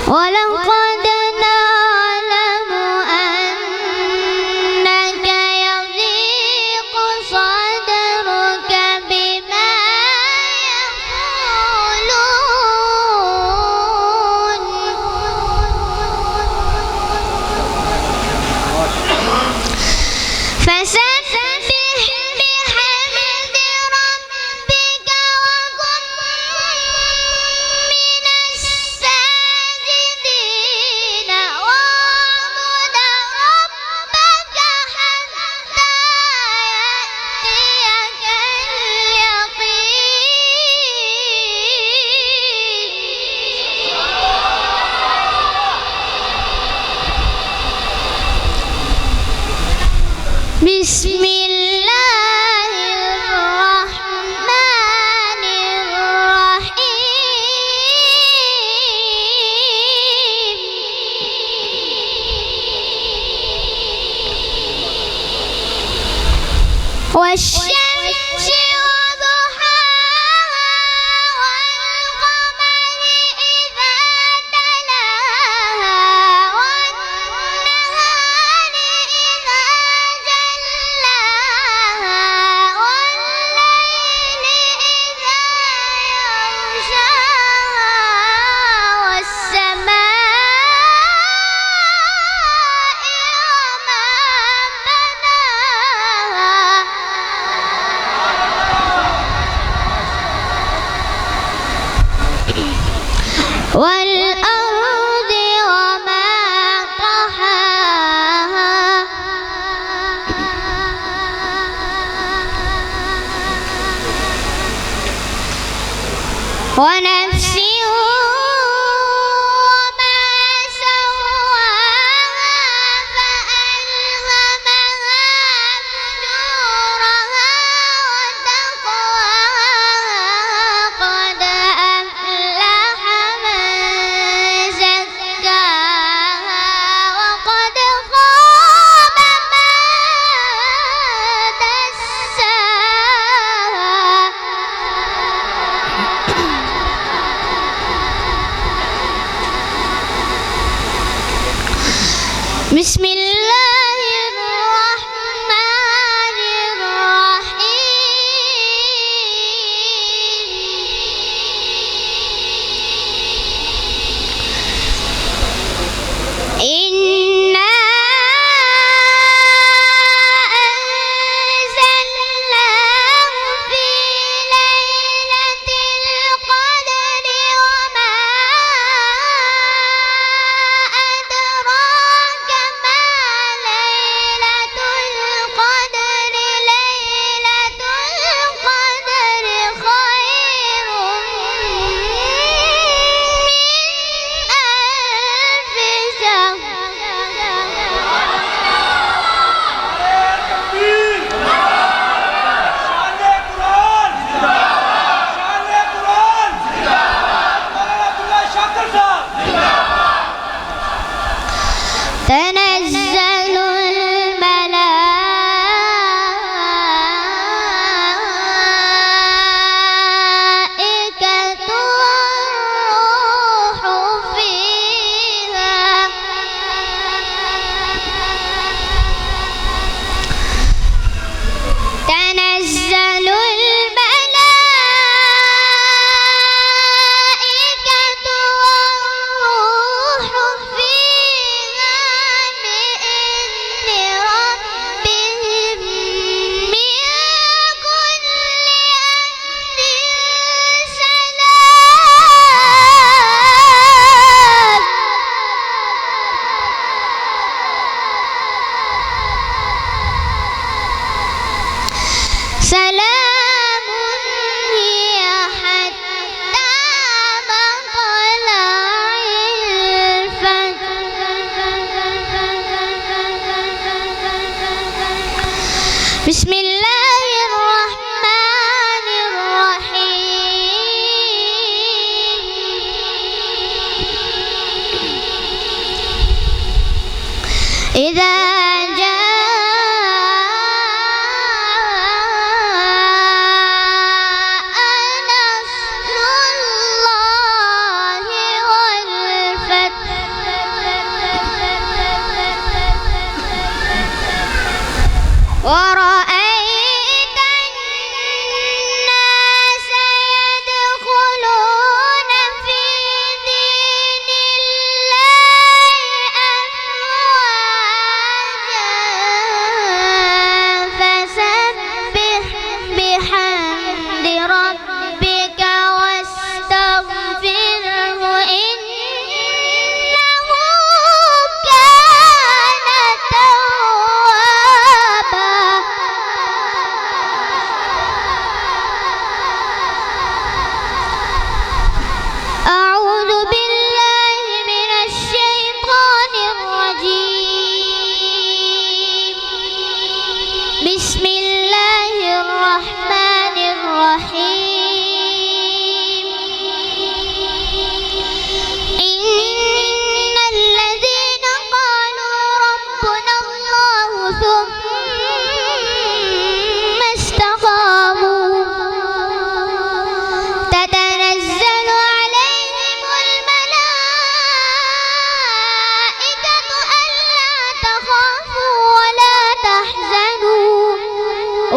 ولقد نعلم أنك يضيق صدرك بما يقولون فسبح بحمد ربك وكن من الساجدين واعبد ربك حتى يأتيك اليقين. بسم الله الرحمن الرحيم. والشمس وضحاها والقمر إذا تلاها والنهار إذا جلاها والليل إذا يغشاها والسماء وما بناها والأرض وما طحاها ونفس وما سواها فألهمها فجورها وتقواها قد أفلح من زكاها وقد خاب من دساها. سلام هي حتى مطلع الفجر. بسم الله الرحمن الرحيم. إذا ورأيت الناس يدخلون في دين الله أفواجا فسبح بحمد ربك واستغفره إنه كان توابا. أعوذ بالله من الشيطان الرجيم. بسم الله الرحمن الرحيم. إن الذين قالوا ربنا الله ثم استقاموا تتنزل عليهم الملائكة ألا تخافوا ولا تحزنوا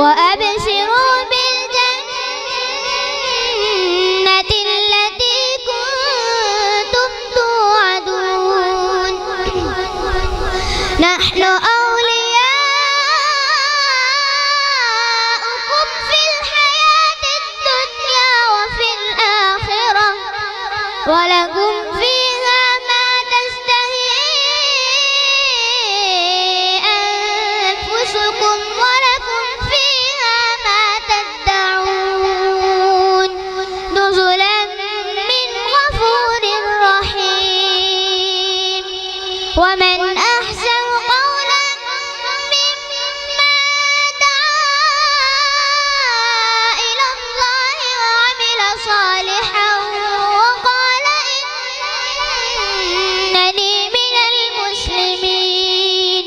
وأبشروا بالجنة التي كنتم توعدون. نحن أولياؤكم في الحياة الدنيا وفي الآخرة ولكم فيها ما تشتهي أنفسكم ولكم فيها ما تدعون نزلا من غفور رحيم. ومن أحسن قولا ممن دعا إلى الله وعمل صالحا وقال إنني من المسلمين.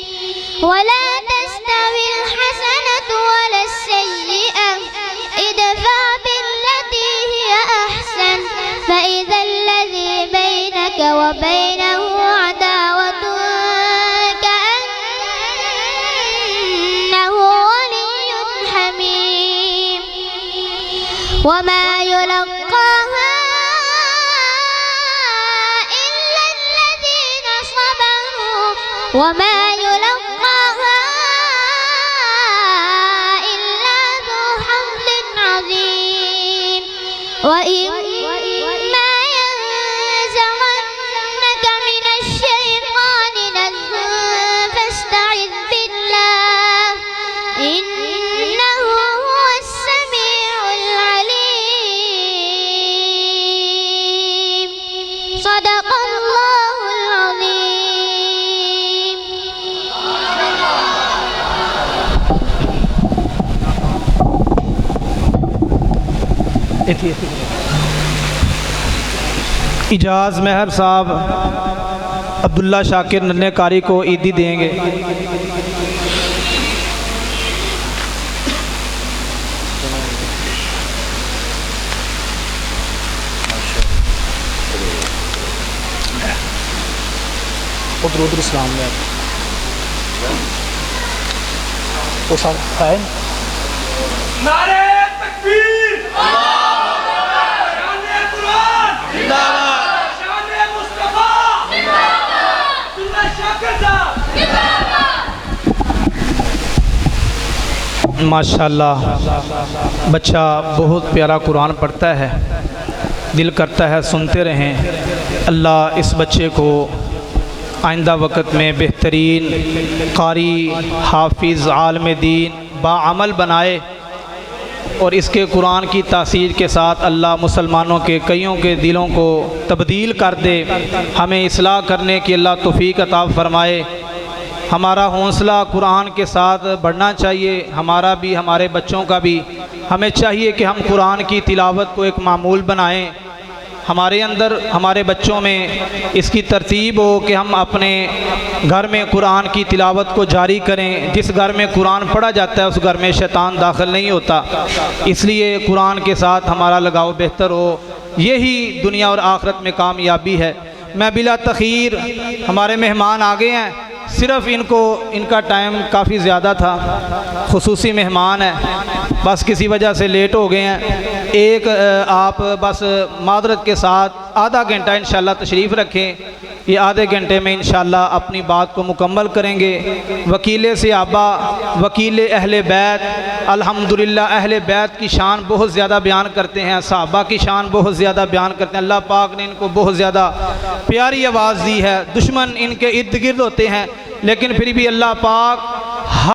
ولا تستوي الحسنة ولا السيئة ادفع بالتي هي أحسن فإذا الذي بينك وبينه عداوة كأنه ولي حميم. وما يلقاها إلا الذين صبروا وما يلقاها إلا ذو حظ عظيم. وإما ينزغنك من الشيطان نزغ فاستعذ بالله إنه هو السميع العليم. صدق الله العظيم. इजाज़ महर साहब अब्दुल्ला शाकिर नन्हे कारी को ईदी देंगे। उधर इस्लाम में वो सब है। नारे तकबीर, शान-ए कुरान जिंदाबाद, शान-ए मुस्तफा जिंदाबाद, अब्दुल्ला शाकिर साहब जिंदाबाद। माशाल्लाह बच्चा बहुत प्यारा कुरान पढ़ता है, दिल करता है सुनते रहें। अल्लाह इस बच्चे को आइंदा वक़्त में बेहतरीन कारी, हाफिज़, आलिम दीन, बाअमल बनाए और इसके कुरान की तासीर के साथ अल्लाह मुसलमानों के कईयों के दिलों को तब्दील कर दे। हमें इस्लाह करने की अल्लाह तौफीक अता फ़रमाए। हमारा हौसला कुरान के साथ बढ़ना चाहिए, हमारा भी, हमारे बच्चों का भी। हमें चाहिए कि हम कुरान की तिलावत को एक मामूल बनाएं। हमारे अंदर, हमारे बच्चों में इसकी तरतीब हो कि हम अपने घर में कुरान की तिलावत को जारी करें। जिस घर में कुरान पढ़ा जाता है उस घर में शैतान दाखिल नहीं होता। इसलिए कुरान के साथ हमारा लगाव बेहतर हो, यही दुनिया और आखिरत में कामयाबी है। मैं बिला तख़ीर, हमारे मेहमान आ गए हैं, सिर्फ़ इनका टाइम काफ़ी ज़्यादा था, खुसूसी मेहमान है, बस किसी वजह से लेट हो गए हैं। आप बस मादरत के साथ आधा घंटा इंशाल्लाह तशरीफ़ रखें। ये आधे घंटे में इंशाल्लाह अपनी बात को मुकम्मल करेंगे। वकील सहाबा, वकील अहले बैत, अल्हम्दुलिल्लाह अहले बैत की शान बहुत ज़्यादा बयान करते हैं, सहाबा की शान बहुत ज़्यादा बयान करते हैं। अल्लाह पाक ने इनको बहुत ज़्यादा प्यारी आवाज़ दी है। दुश्मन इनके इर्द गिर्द होते हैं, लेकिन फिर भी अल्लाह पाक